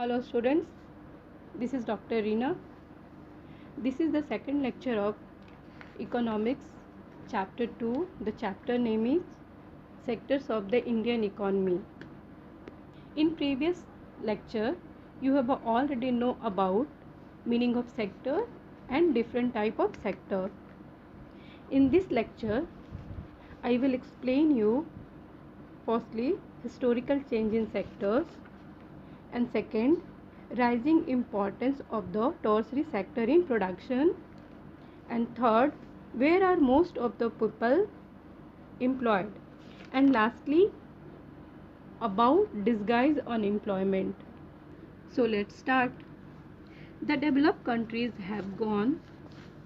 Hello students, this is Dr. Reena. This is the second lecture of Economics, Chapter 2. The chapter name is Sectors of the Indian Economy. In previous lecture, you have already know about meaning of sector and different type of sector. In this lecture, I will explain you firstly historical change in sectors, and second, rising importance of the tertiary sector in production, and third, where are most of the people employed, and lastly, about disguised unemployment. So let's start. The developed countries have gone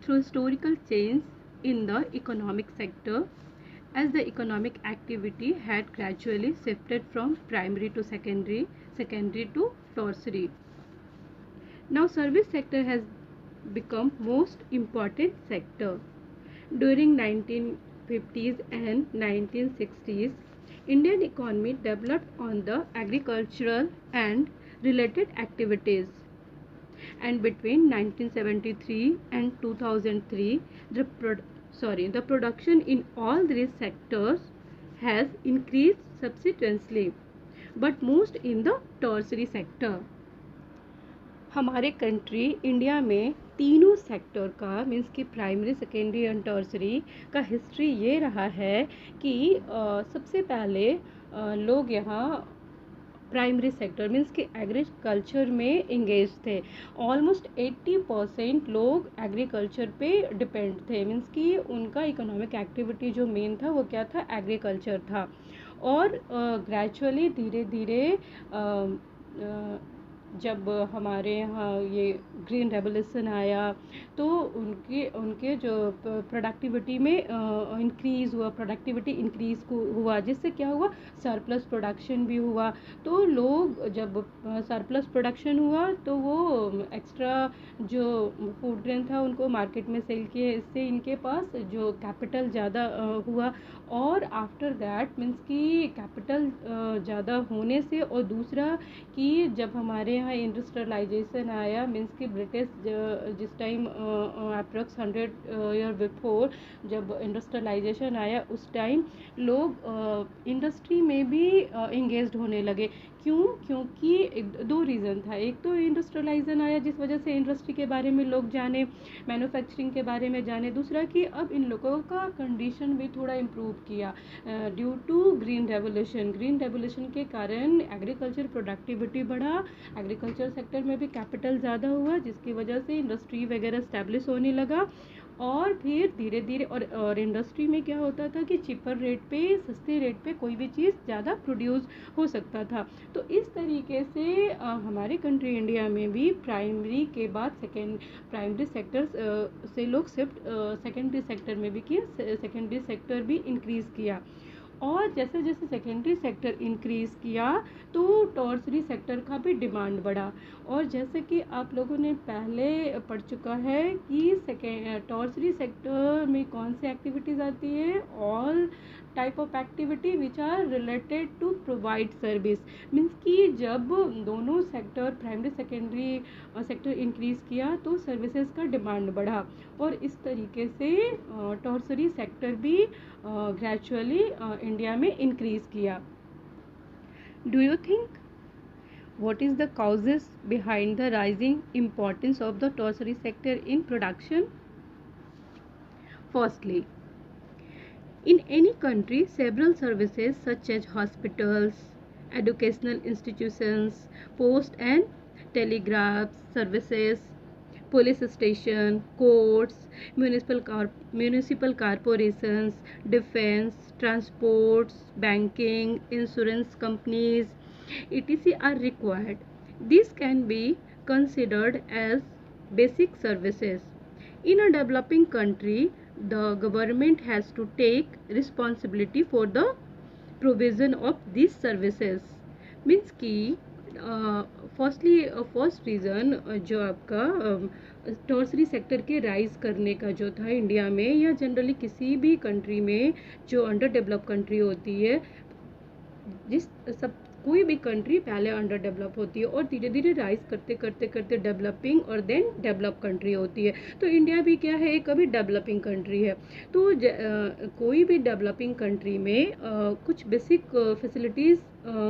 through historical change in the economic sector, as the economic activity had gradually shifted from primary to secondary, secondary to tertiary. Now service sector has become most important sector. During 1950s and 1960s, Indian economy developed on the agricultural and related activities. And between 1973 and 2003, the production in all these sectors has increased substantially, but most in the tertiary sector. हमारे country India में तीनों sector का means कि primary, secondary and tertiary का history ये रहा है कि सबसे पहले लोग यहाँ प्राइमरी सेक्टर मीन्स कि एग्रीकल्चर में इंगेज थे. ऑलमोस्ट 80% लोग एग्रीकल्चर पे डिपेंड थे. मीन्स कि उनका इकोनॉमिक एक्टिविटी जो मेन था वो क्या था, एग्रीकल्चर था. और ग्रेजुअली धीरे धीरे जब हमारे यहाँ ये ग्रीन रेवोल्यूशन आया तो उनके जो प्रोडक्टिविटी में इंक्रीज़ हुआ, प्रोडक्टिविटी इंक्रीज़ हुआ, जिससे क्या हुआ, सरप्लस प्रोडक्शन भी हुआ. तो लोग जब सरप्लस प्रोडक्शन हुआ तो वो एक्स्ट्रा जो फूड ग्रेन था उनको मार्केट में सेल किए. इससे इनके पास जो कैपिटल ज़्यादा हुआ. और आफ्टर दैट मीन्स कि कैपिटल ज़्यादा होने से, और दूसरा कि जब हमारे यहाँ इंडस्ट्रियलाइजेशन आया, मीन्स कि ब्रिटिश जिस टाइम अप्रॉक्स 100 ईयर बिफोर जब इंडस्ट्रियलाइजेशन आया, उस टाइम लोग इंडस्ट्री में भी इंगेज्ड होने लगे. क्यों? क्योंकि दो रीज़न था. एक तो इंडस्ट्रियलाइजेशन आया जिस वजह से इंडस्ट्री के बारे में लोग जाने, मैन्युफैक्चरिंग के बारे में जाने. दूसरा कि अब इन लोगों का कंडीशन भी थोड़ा इम्प्रूव किया due to green revolution. Green revolution के कारण एग्रीकल्चर प्रोडक्टिविटी बढ़ा, एग्रीकल्चर सेक्टर में भी कैपिटल ज़्यादा हुआ, जिसकी वजह से इंडस्ट्री वगैरह स्टैब्लिश होने लगा. और फिर धीरे धीरे और इंडस्ट्री में क्या होता था कि चिपर रेट पे, सस्ते रेट पे कोई भी चीज़ ज़्यादा प्रोड्यूस हो सकता था. तो इस तरीके से हमारे कंट्री इंडिया में भी प्राइमरी के बाद प्राइमरी सेक्टर से लोग शिफ्ट सेकेंडरी सेक्टर में भी किए. सेकेंडरी सेक्टर भी इंक्रीज़ किया. और जैसे जैसे सेकेंडरी सेक्टर इंक्रीज़ किया तो टर्सरी सेक्टर का भी डिमांड बढ़ा. और जैसे कि आप लोगों ने पहले पढ़ चुका है कि टर्सरी सेक्टर में कौन सी एक्टिविटीज़ आती है, all type of activity which are related to provide service. Means कि जब दोनों sector primary secondary sector increase किया तो सर्विसेज का डिमांड बढ़ा. और इस तरीके से टर्सरी सेक्टर भी ग्रेजुअली इंडिया में इंक्रीज़ किया. Do you think what is the causes behind the rising importance of the tertiary sector in production? Firstly, in any country, several services such as hospitals, educational institutions, post and telegraph services, police station, courts, municipal corporations, defense, transports, banking, insurance companies, etc. are required. These can be considered as basic services. In a developing country, the government has to take responsibility for the provision of these services. Means कि first reason जो आपका tertiary sector के rise करने का जो था India में या जनरली किसी भी कंट्री में जो अंडर डेवलप कंट्री होती है, जिस सब कोई भी कंट्री पहले अंडर डेवलप होती है और धीरे धीरे राइज करते करते करते डेवलपिंग और देन डेवलप कंट्री होती है। तो इंडिया भी क्या है, एक अभी डेवलपिंग कंट्री है। तो कोई भी डेवलपिंग कंट्री में कुछ बेसिक फैसिलिटीज़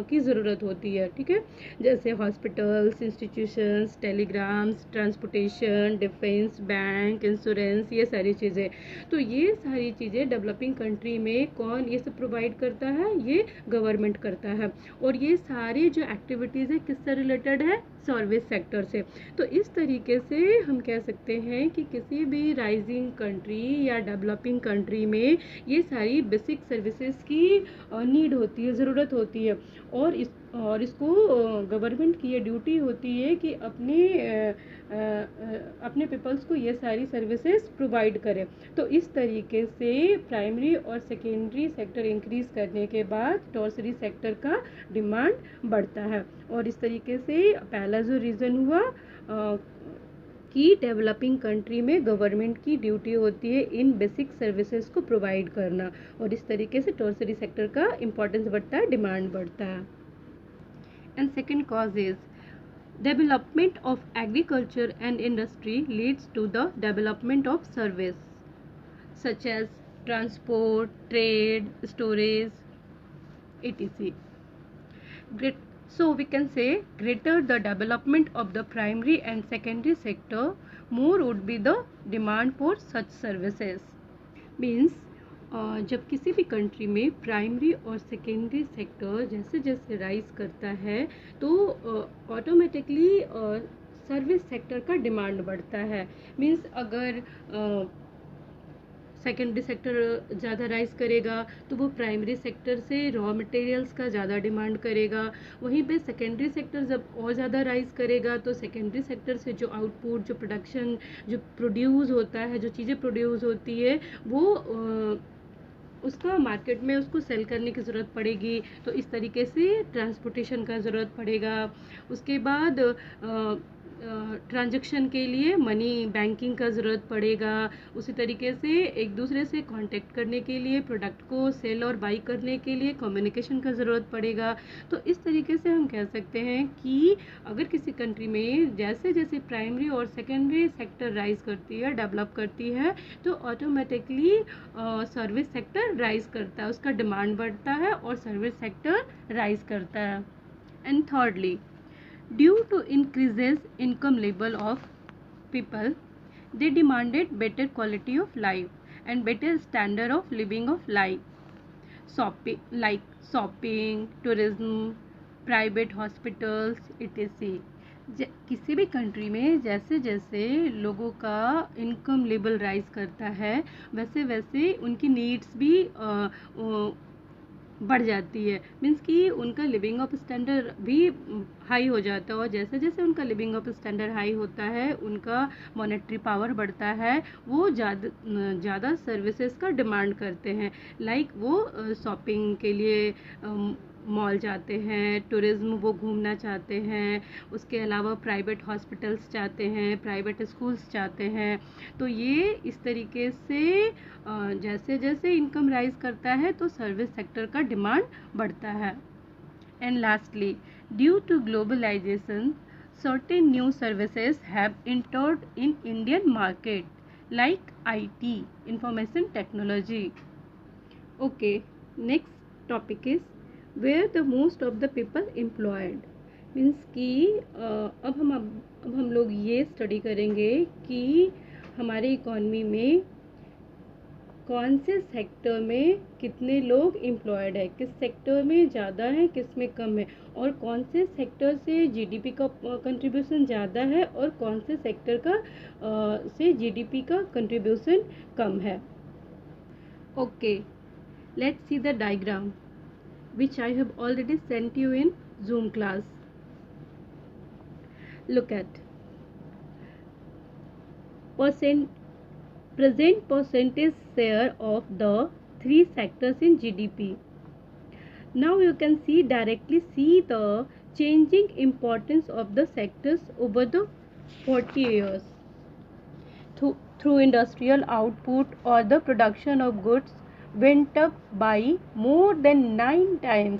की ज़रूरत होती है, ठीक है, जैसे hospitals, institutions, telegrams, transportation, defence, bank, insurance, ये सारी चीज़ें। तो ये सारी चीज़ें डेवलपिंग कंट्री में कौन ये सब प्रोवाइड करता है, ये गवर्नमेंट करता है। और ये सारी जो एक्टिविटीज़ है किससे रिलेटेड है, सर्विस सेक्टर से। तो इस तरीके से हम कह सकते हैं कि किसी भी राइजिंग कंट्री या डेवलपिंग कंट्री में ये सारी बेसिक सर्विसेज की नीड होती है, ज़रूरत होती है। और इसको गवर्नमेंट की ये ड्यूटी होती है कि अपने पीपल्स को ये सारी सर्विसेज प्रोवाइड करें। तो इस तरीके से प्राइमरी और सेकेंडरी सेक्टर इंक्रीज करने के बाद टर्शरी सेक्टर का डिमांड बढ़ता है। और इस तरीके से पहला जो रीज़न हुआ कि डेवलपिंग कंट्री में गवर्नमेंट की ड्यूटी होती है इन बेसिक सर्विसेज को प्रोवाइड करना, और इस तरीके से टर्शरी सेक्टर का इम्पोर्टेंस बढ़ता है, डिमांड बढ़ता है। And second cause is development of agriculture and industry leads to the development of service such as transport, trade, storage, etc. So we can say greater the development of the primary and secondary sector, more would be the demand for such services. Means जब किसी भी country में primary और secondary sector जैसे जैसे rise करता है तो ऑटोमेटिकली सर्विस सेक्टर का डिमांड बढ़ता है। मीन्स अगर सेकेंडरी सेक्टर ज़्यादा राइज करेगा तो वो प्राइमरी सेक्टर से रॉ मटेरियल्स का ज़्यादा डिमांड करेगा। वहीं पे सेकेंडरी सेक्टर जब और ज़्यादा राइज करेगा तो सेकेंडरी सेक्टर से जो आउटपुट, जो प्रोडक्शन, जो प्रोड्यूस होता है, जो चीज़ें प्रोड्यूस होती है वो उसका मार्केट में उसको सेल करने की ज़रूरत पड़ेगी। तो इस तरीके से ट्रांसपोर्टेशन का ज़रूरत पड़ेगा। उसके बाद ट्रांजैक्शन के लिए मनी बैंकिंग का ज़रूरत पड़ेगा। उसी तरीके से एक दूसरे से कांटेक्ट करने के लिए, प्रोडक्ट को सेल और बाई करने के लिए कम्युनिकेशन का ज़रूरत पड़ेगा। तो इस तरीके से हम कह सकते हैं कि अगर किसी कंट्री में जैसे जैसे प्राइमरी और सेकेंडरी सेक्टर राइज करती है, डेवलप करती है, तो ऑटोमेटिकली सर्विस सेक्टर राइज करता है, उसका डिमांड बढ़ता है और सर्विस सेक्टर राइज करता है। And thirdly, due to increases income level of people, they demanded better quality of life and better standard of living of life, shopping, tourism, private hospitals, etc. किसी भी country में जैसे जैसे लोगों का income level rise करता है वैसे वैसे उनकी नीड्स भी बढ़ जाती है। मीन्स कि उनका लिविंग ऑफ स्टैंडर्ड भी हाई हो जाता है, और जैसे जैसे उनका लिविंग ऑफ स्टैंडर्ड हाई होता है उनका मॉनेटरी पावर बढ़ता है, वो ज़्यादा सर्विसेज का डिमांड करते हैं। लाइक वो शॉपिंग के लिए मॉल जाते हैं, टूरिज्म वो घूमना चाहते हैं, उसके अलावा प्राइवेट हॉस्पिटल्स चाहते हैं, प्राइवेट स्कूल्स चाहते हैं। तो ये इस तरीके से जैसे जैसे इनकम राइज करता है तो सर्विस सेक्टर का डिमांड बढ़ता है। And lastly, due to globalisation, certain new services have entered in Indian market like IT, information technology. Okay, next topic is where the most of the people employed. Means कि अब हम लोग ये study करेंगे कि हमारे इकॉनमी में कौन से सेक्टर में कितने लोग एम्प्लॉयड है, किस सेक्टर में ज़्यादा है, किस में कम है, और कौन से सेक्टर से जीडीपी का कंट्रीब्यूशन ज़्यादा है और कौन से सेक्टर का से जीडीपी का कंट्रीब्यूशन कम है। Okay, let's see the diagram which I have already sent you in Zoom class. Look at present percentage share of the three sectors in GDP. Now you can directly see the changing importance of the sectors over the 40 years. Through industrial output or the production of goods went up by more than 9 times.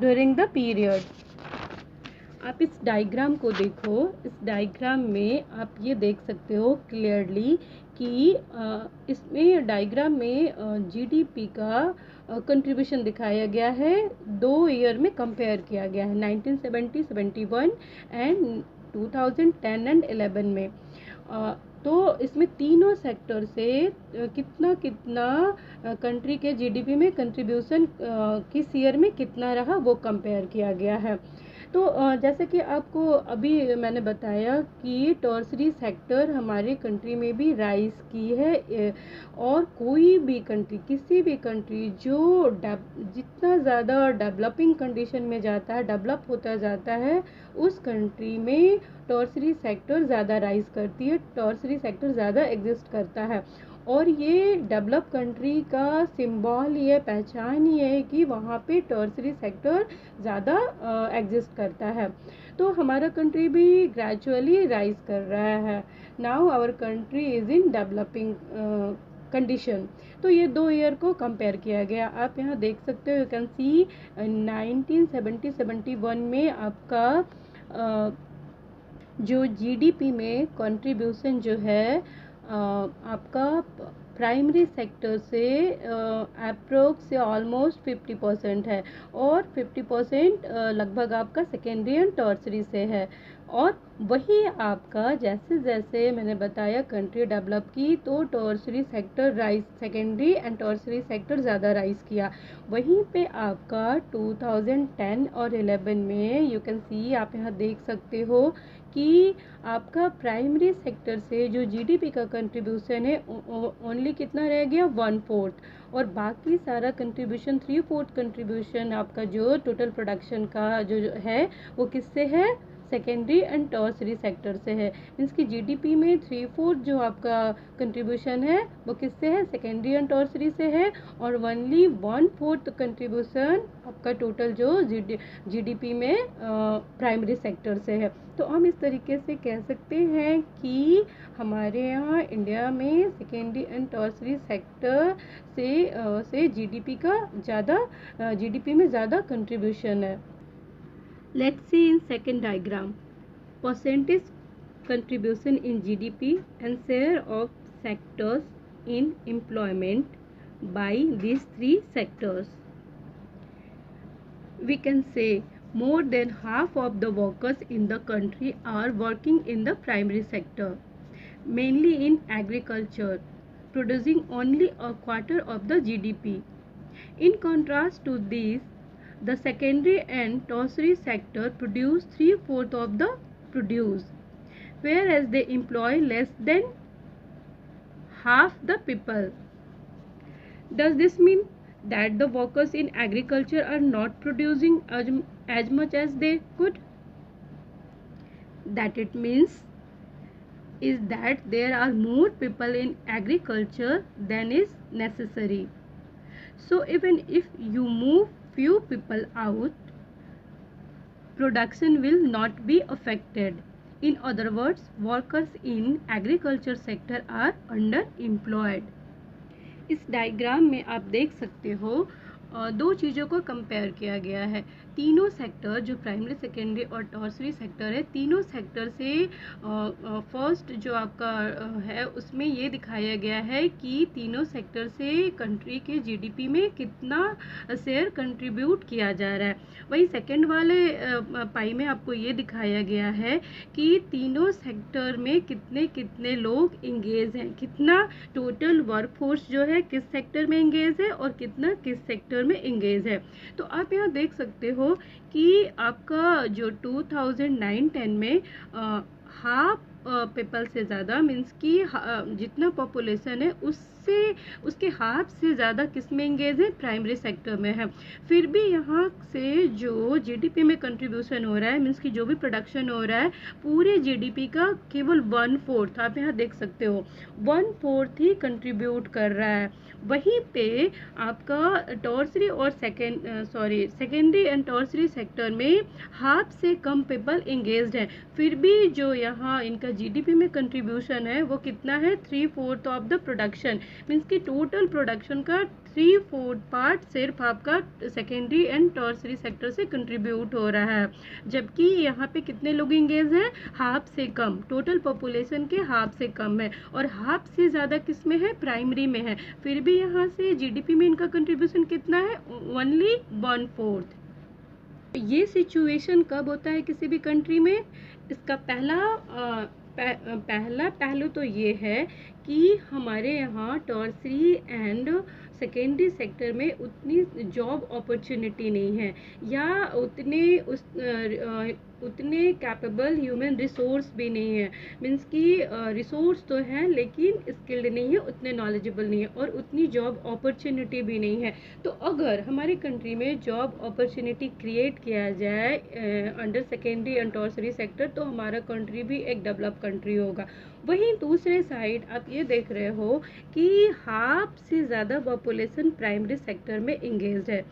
During the period. आप इस diagram को देखो, इस diagram में आप ये देख सकते हो क्लियरली कि इसमें डायग्राम में जीडीपी का कंट्रीब्यूशन दिखाया गया है, 2 ईयर में कंपेयर किया गया है, 1970, 71 एंड 2010 एंड 11 में। तो इसमें तीनों सेक्टर से कितना कितना कंट्री के जीडीपी में कंट्रीब्यूशन किस ईयर में कितना रहा वो कंपेयर किया गया है। तो जैसे कि आपको अभी मैंने बताया कि टर्सरी सेक्टर हमारे कंट्री में भी राइज की है, और कोई भी कंट्री, किसी भी कंट्री जो जितना ज़्यादा डेवलपिंग कंडीशन में जाता है, डेवलप होता जाता है, उस कंट्री में टर्सरी सेक्टर ज़्यादा राइज करती है, टर्सरी सेक्टर ज़्यादा एग्जिस्ट करता है। और ये डेवलप कंट्री का सिंबल, ये पहचान ही है कि वहाँ पे टर्सरी सेक्टर ज़्यादा एग्जिस्ट करता है। तो हमारा कंट्री भी ग्रेजुअली राइज कर रहा है। Now our country is in developing condition. तो ये 2 ईयर को कंपेयर किया गया। आप यहाँ देख सकते हो, यू कैन सी 1970-71 में आपका जो जीडीपी में कंट्रीब्यूशन जो है आपका प्राइमरी सेक्टर से अप्रोक्स से ऑलमोस्ट 50% है, और 50% लगभग आपका सेकेंडरी एंड टर्सरी से है। और वही आपका जैसे जैसे मैंने बताया कंट्री डेवलप की तो tertiary sector rise, secondary and tertiary sector ज़्यादा राइज किया। वहीं पे आपका 2010 और 11 में यू कैन सी, आप यहाँ देख सकते हो कि आपका प्राइमरी सेक्टर से जो जीडीपी का कंट्रीब्यूशन है ओनली कितना रह गया, 1/4, और बाकी सारा कंट्रीब्यूशन 3/4 कंट्रीब्यूशन आपका जो टोटल प्रोडक्शन का जो है वो किससे है, सेकेंडरी एंड टर्सरी सेक्टर से है। मीन्स कि जीडीपी में 3/4 जो आपका कंट्रीब्यूशन है वो किससे है, सेकेंडरी एंड टर्सरी से है, और ओनली 1/4 कंट्रीब्यूशन आपका टोटल जो जीडीपी में प्राइमरी सेक्टर से है। तो हम इस तरीके से कह सकते हैं कि हमारे यहाँ इंडिया में सेकेंडरी एंड टर्सरी सेक्टर से जीडीपी का ज़्यादा, जीडीपी में ज़्यादा कंट्रीब्यूशन है। Let's see in second diagram, percentage contribution in GDP and share of sectors in employment by these 3 sectors. We can say more than half of the workers in the country are working in the primary sector, mainly in agriculture, producing only a quarter of the GDP. In contrast to this, the secondary and tertiary sector produce 3/4 of the produce, whereas they employ less than half the people. Does this mean that the workers in agriculture are not producing as much as they could? That it means is that there are more people in agriculture than is necessary. So even if you move few people out, production will not be affected. In other words, workers in agriculture sector are underemployed. इस diagram में आप देख सकते हो 2 चीज़ों को compare किया गया है। तीनों सेक्टर जो प्राइमरी, सेकेंडरी और टर्सरी सेक्टर है, तीनों सेक्टर से फर्स्ट जो आपका है उसमें ये दिखाया गया है कि तीनों सेक्टर से कंट्री के जीडीपी में कितना शेयर कंट्रीब्यूट किया जा रहा है। वही सेकेंड वाले पाई में आपको ये दिखाया गया है कि तीनों सेक्टर में कितने कितने लोग इंगेज हैं, कितना टोटल वर्कफोर्स जो है किस सेक्टर में इंगेज है और कितना किस सेक्टर में इंगेज है। तो आप यहाँ देख सकते हो कि आपका जो 2009-10 में हाफ पीपल से ज़्यादा, मीन्स कि जितना पॉपुलेशन है उसके हाफ से ज़्यादा किस में इंगेज है, प्राइमरी सेक्टर में है। फिर भी यहाँ से जो जीडीपी में कंट्रीब्यूशन हो रहा है, मीन्स कि जो भी प्रोडक्शन हो रहा है पूरे जीडीपी का केवल 1/4, आप यहाँ देख सकते हो 1/4 ही कंट्रीब्यूट कर रहा है। वहीं पे आपका टर्सरी और सेकेंडरी एंड टर्सरी सेक्टर में हाफ से कम पीपल इंगेज्ड हैं। फिर भी जो यहाँ इनका जीडीपी में कंट्रीब्यूशन है वो कितना है, 3/4 ऑफ द प्रोडक्शन, मीन्स कि टोटल प्रोडक्शन का 3/4 पार्ट सिर्फ आपका सेकेंडरी एंड टर्सरी सेक्टर से कंट्रीब्यूट हो रहा है। जबकि यहाँ पे कितने लोग इंगेज हैं, हाफ से कम, टोटल पॉपुलेशन के हाफ से कम है, और हाफ से ज़्यादा किस में है, प्राइमरी में है। फिर भी यहाँ से जीडीपी में इनका कंट्रीब्यूशन कितना है, ओनली 1/4। ये सिचुएशन कब होता है किसी भी कंट्री में, इसका पहला पहलू तो ये है कि हमारे यहाँ टर्सरी एंड सेकेंडरी सेक्टर में उतनी जॉब अपॉर्चुनिटी नहीं है, या उतने कैपेबल ह्यूमन रिसोर्स भी नहीं है, मीन्स कि रिसोर्स तो है लेकिन स्किल्ड नहीं है, उतने नॉलेजेबल नहीं है, और उतनी जॉब अपॉर्चुनिटी भी नहीं है। तो अगर हमारी कंट्री में जॉब अपॉर्चुनिटी क्रिएट किया जाए under secondary and tertiary sector, तो हमारा कंट्री भी एक डेवलप कंट्री होगा। वहीं दूसरे साइड आप ये देख रहे हो कि हाफ से ज़्यादा पॉपुलेशन प्राइमरी सेक्टर में इंगेज है,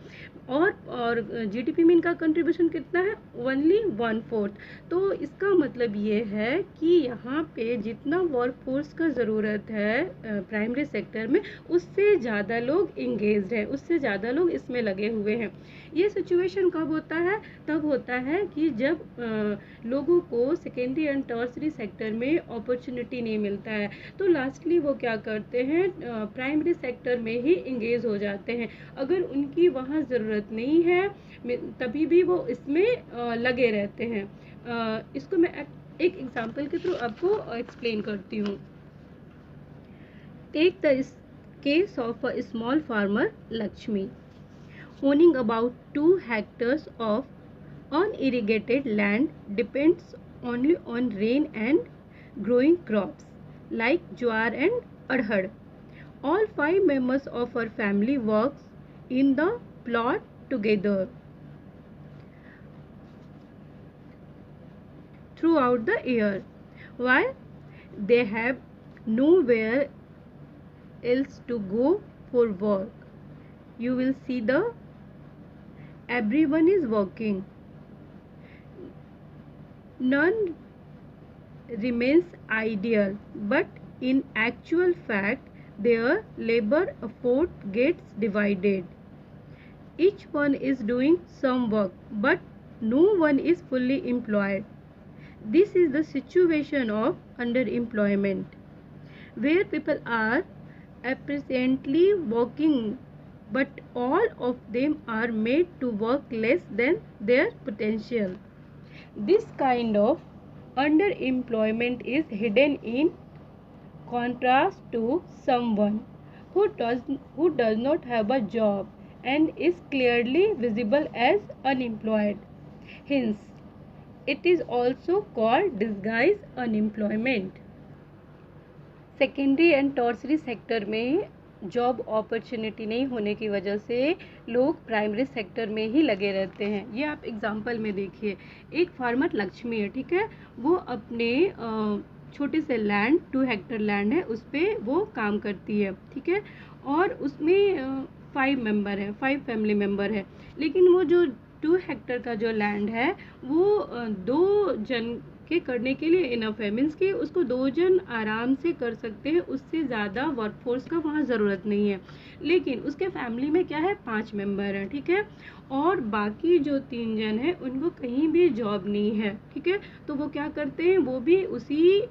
और जीडीपी में इनका कंट्रीब्यूशन कितना है, ओनली 1/4। तो इसका मतलब ये है कि यहाँ पे जितना वर्कफोर्स का ज़रूरत है प्राइमरी सेक्टर में, उससे ज़्यादा लोग इंगेज्ड हैं, उससे ज़्यादा लोग इसमें लगे हुए हैं। ये सिचुएशन कब होता है, तब होता है कि जब लोगों को सेकेंडरी एंड टर्सरी सेक्टर में अपॉर्चुनिटी नहीं मिलता है, तो लास्टली वो क्या करते हैं, प्राइमरी सेक्टर में ही इंगेज हो जाते हैं। अगर उनकी वहाँ ज़रूरत नहीं है तभी भी वो इसमें लगे रहते हैं। इसको मैं एक एग्जांपल के थ्रू आपको एक्सप्लेन करती हूँ। Take the case of a small farmer Lakshmi owning about 2 hectares of unirrigated land, depends only on rain and growing crops like jowar and arhar. All 5 members of her family works in the plot together throughout the year, while they have nowhere else to go for work. You will see everyone is working. None remains ideal, but in actual fact their labor effort gets divided. Each one is doing some work, but no one is fully employed. This is the situation of underemployment, where people are apparently working, but all of them are made to work less than their potential. This kind of underemployment is hidden in contrast to someone who does not have a job and is clearly visible as unemployed. Hence, it is also called disguised unemployment. Secondary and tertiary sector में job opportunity नहीं होने की वजह से लोग primary sector में ही लगे रहते हैं। ये आप एग्जांपल में देखिए, एक फार्मर लक्ष्मी है, ठीक है, वो अपने छोटे से लैंड 2 हेक्टेयर लैंड है, उस पर वो काम करती है, ठीक है, और उसमें 5 मेंबर है, 5 फैमिली मेंबर है, लेकिन वो जो 2 हेक्टेयर का जो लैंड है वो 2 जन के करने के लिए इनफ है, मीन्स कि उसको 2 जन आराम से कर सकते हैं, उससे ज़्यादा वर्कफोर्स का वहाँ ज़रूरत नहीं है। लेकिन उसके फैमिली में क्या है, 5 मेंबर हैं, ठीक है, और बाकी जो 3 जन हैं उनको कहीं भी जॉब नहीं है, ठीक है, तो वो क्या करते हैं, वो भी उसी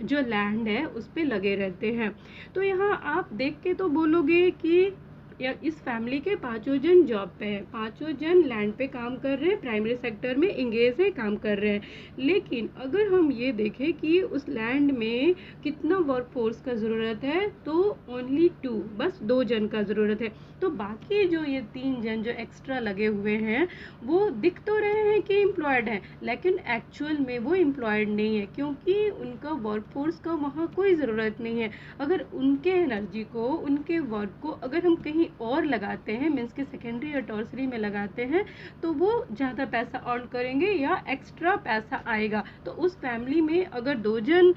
जो लैंड है उस पर लगे रहते हैं। तो यहाँ आप देख के तो बोलोगे कि या इस फैमिली के 5 जन जॉब पे है, 5 जन लैंड पे काम कर रहे हैं, प्राइमरी सेक्टर में इंगेज है, काम कर रहे हैं। लेकिन अगर हम ये देखें कि उस लैंड में कितना वर्कफोर्स का ज़रूरत है, तो ओनली 2, बस 2 जन का ज़रूरत है। तो बाकी जो ये 3 जन जो एक्स्ट्रा लगे हुए हैं वो दिख तो रहे हैं कि एम्प्लॉयड हैं, लेकिन एक्चुअल में वो एम्प्लॉयड नहीं है, क्योंकि उनका वर्कफोर्स का वहाँ कोई ज़रूरत नहीं है। अगर उनके एनर्जी को, उनके वर्क को अगर हम कहीं और लगाते हैं, मीन्स के सेकेंडरी या टर्सरी में लगाते हैं, तो वो ज़्यादा पैसा अर्न करेंगे या एक्स्ट्रा पैसा आएगा। तो उस फैमिली में अगर 2 जन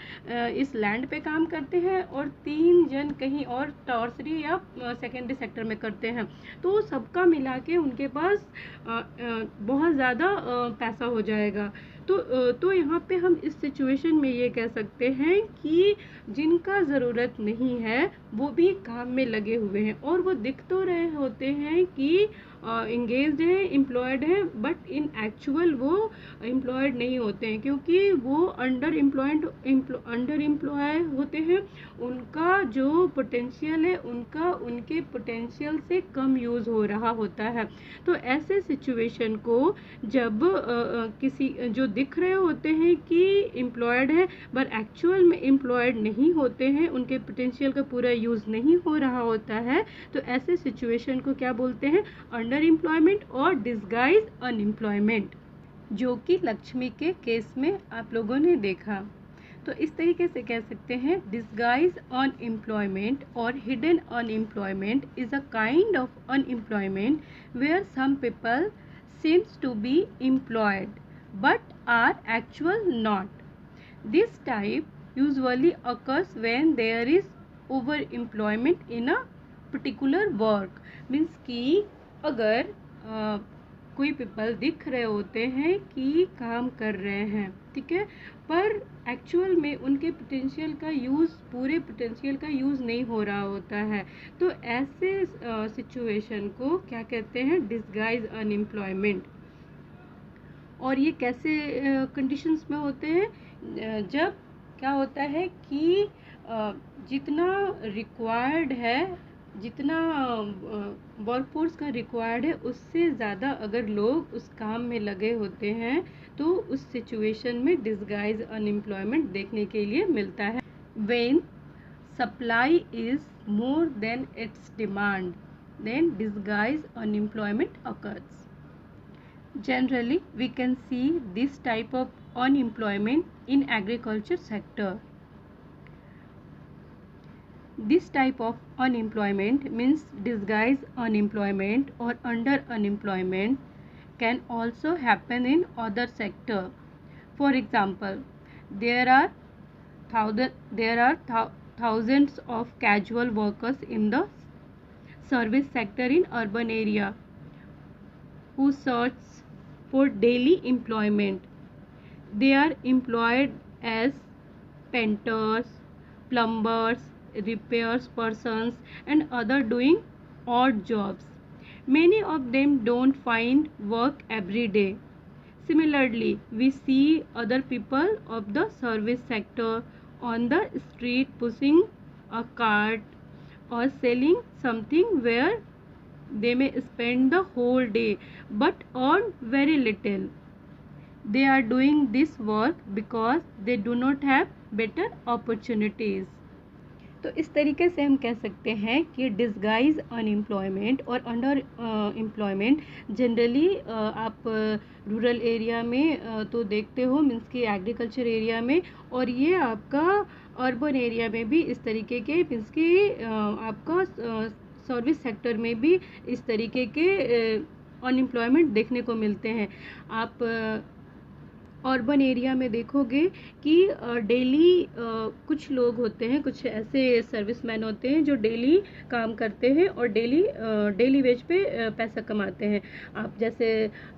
इस लैंड पे काम करते हैं और 3 जन कहीं और टर्सरी या सेकेंडरी सेक्टर में करते हैं, तो सबका मिला के उनके पास बहुत ज़्यादा पैसा हो जाएगा। तो यहाँ पे हम इस सिचुएशन में ये कह सकते हैं कि जिनका ज़रूरत नहीं है वो भी काम में लगे हुए हैं, और वो दिख तो रहे होते हैं कि इंगेज्ड हैं, एम्प्लॉयड हैं, बट इन एक्चुअल वो एम्प्लॉयड नहीं होते हैं, क्योंकि वो अंडर एम्प्लॉय होते हैं। उनका जो पोटेंशियल है उनका उनके पोटेंशियल से कम यूज़ हो रहा होता है। तो ऐसे सिचुएशन को जब किसी जो दिख रहे होते हैं कि एम्प्लॉयड है बट एक्चुअल में एम्प्लॉयड नहीं होते हैं, उनके पोटेंशियल का पूरा यूज़ नहीं हो रहा होता है, तो ऐसे सिचुएशन को क्या बोलते हैं? अंडर एम्प्लॉयमेंट और डिसगाइज अनएम्प्लॉयमेंट, जो कि लक्ष्मी के केस में आप लोगों ने देखा। तो इस तरीके से कह सकते हैं डिसगाइज अनएम्प्लॉयमेंट और hidden unemployment is a kind of unemployment where some people seems to be employed but are actual not. This type usually occurs when there is overemployment in a particular work. Means कि अगर कोई people दिख रहे होते हैं कि काम कर रहे हैं, ठीक है, पर एक्चुअल में उनके पोटेंशियल का यूज़, पूरे पोटेंशियल का यूज़ नहीं हो रहा होता है, तो ऐसे सिचुएशन को क्या कहते हैं? Disguise unemployment. और ये कैसे कंडीशंस में होते हैं? जब क्या होता है कि जितना रिक्वायर्ड है, जितना वर्कफोर्स का रिक्वायर्ड है, उससे ज़्यादा अगर लोग उस काम में लगे होते हैं, तो उस सिचुएशन में डिसगाइज अनएम्प्लॉयमेंट देखने के लिए मिलता है। When supply is more than it's demand, then disguise unemployment occurs. Generally, we can see this type of unemployment in agriculture sector. This type of unemployment means disguise unemployment or under unemployment can also happen in other sector. For example, there are thousands of casual workers in the service sector in urban area who search for daily employment. They are employed as painters, plumbers, repairs persons and other doing odd jobs. Many of them don't find work every day. Similarly, we see other people of the service sector on the street pushing a cart or selling something where they may spend the whole day but earn very little. They are doing this work because they do not have better opportunities. तो इस तरीके से हम कह सकते हैं कि disguise unemployment और अंडर एम्प्लॉयमेंट जनरली आप रूरल एरिया में तो देखते हो, मीन्स कि एग्रीकल्चर एरिया में, और ये आपका अर्बन एरिया में भी इस तरीके के, मीन्स कि आपका सर्विस सेक्टर में भी इस तरीके के अनएम्प्लॉयमेंट देखने को मिलते हैं। आप अर्बन एरिया में देखोगे कि डेली कुछ लोग होते हैं, कुछ ऐसे सर्विसमैन होते हैं जो डेली काम करते हैं और डेली वेज पे पैसा कमाते हैं। आप जैसे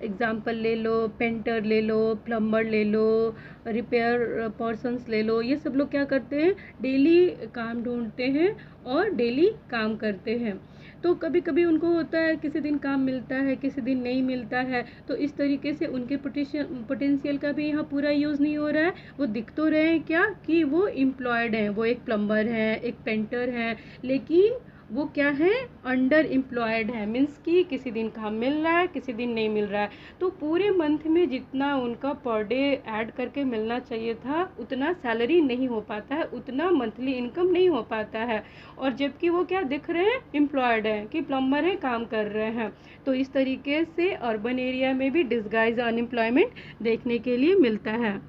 एग्जांपल ले लो, पेंटर ले लो, प्लम्बर ले लो, रिपेयर पर्सन्स ले लो, ये सब लोग क्या करते हैं? डेली काम ढूंढते हैं और डेली काम करते हैं। तो कभी कभी उनको होता है किसी दिन काम मिलता है, किसी दिन नहीं मिलता है, तो इस तरीके से उनके पोटेंशियल का भी यहाँ पूरा यूज़ नहीं हो रहा है। वो दिख तो रहे हैं क्या कि वो एम्प्लॉयड हैं, वो एक प्लम्बर है, एक पेंटर है, लेकिन वो क्या है? अंडर एम्प्लॉयड है, मीन्स कि किसी दिन काम मिल रहा है, किसी दिन नहीं मिल रहा है। तो पूरे मंथ में जितना उनका पर डे ऐड करके मिलना चाहिए था उतना सैलरी नहीं हो पाता है, उतना मंथली इनकम नहीं हो पाता है, और जबकि वो क्या दिख रहे हैं? एम्प्लॉयड है, कि प्लम्बर है, काम कर रहे हैं। तो इस तरीके से अर्बन एरिया में भी डिसगाइज अनएम्प्लॉयमेंट देखने के लिए मिलता है।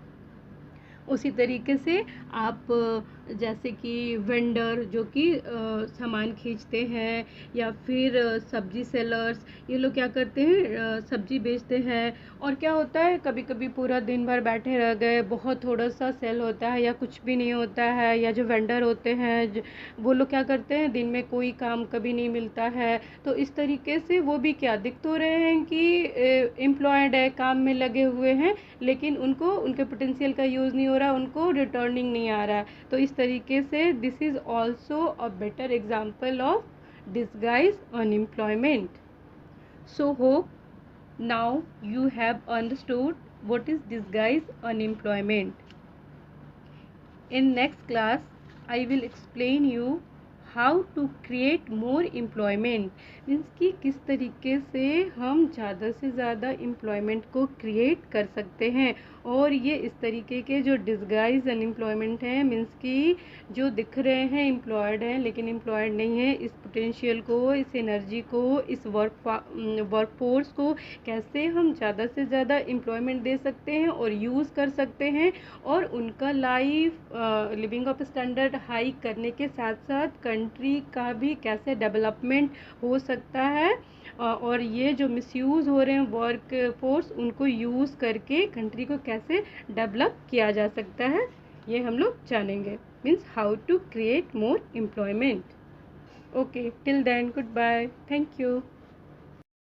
उसी तरीके से आप जैसे कि वेंडर जो कि सामान खींचते हैं, या फिर सब्जी सेलर्स, ये लोग क्या करते हैं, सब्जी बेचते हैं। और क्या होता है, कभी कभी पूरा दिन भर बैठे रह गए, बहुत थोड़ा सा सेल होता है या कुछ भी नहीं होता है, या जो वेंडर होते हैं वो लोग क्या करते हैं, दिन में कोई काम कभी नहीं मिलता है। तो इस तरीके से वो भी क्या दिख तो रहे हैं कि एम्प्लॉयड है, काम में लगे हुए हैं, लेकिन उनको उनके पोटेंशियल का यूज़ नहीं हो रहा, उनको रिटर्निंग नहीं आ रहा है। तो इस तरीके से this is also a better example of disguise unemployment. So hope now you have understood what is disguise unemployment. In next class I will explain you how to create more employment, means कि किस तरीके से हम ज़्यादा से ज़्यादा employment को create कर सकते हैं। और ये इस तरीके के जो डिस्गाइज अनएम्प्लॉयमेंट है, मीन्स कि जो दिख रहे हैं एम्प्लॉयड हैं लेकिन एम्प्लॉयड नहीं है, इस पोटेंशियल को, इस एनर्जी को, इस वर्कफोर्स को कैसे हम ज़्यादा से ज़्यादा एम्प्लॉयमेंट दे सकते हैं और यूज़ कर सकते हैं, और उनका लिविंग ऑफ स्टैंडर्ड हाई करने के साथ साथ कंट्री का भी कैसे डेवलपमेंट हो सकता है। और ये जो मिसयूज़ हो रहे हैं वर्क फोर्स, उनको यूज़ करके कंट्री को कैसे डेवलप किया जा सकता है, ये हम लोग जानेंगे। Means how to create more employment. Okay, till then goodbye, thank you.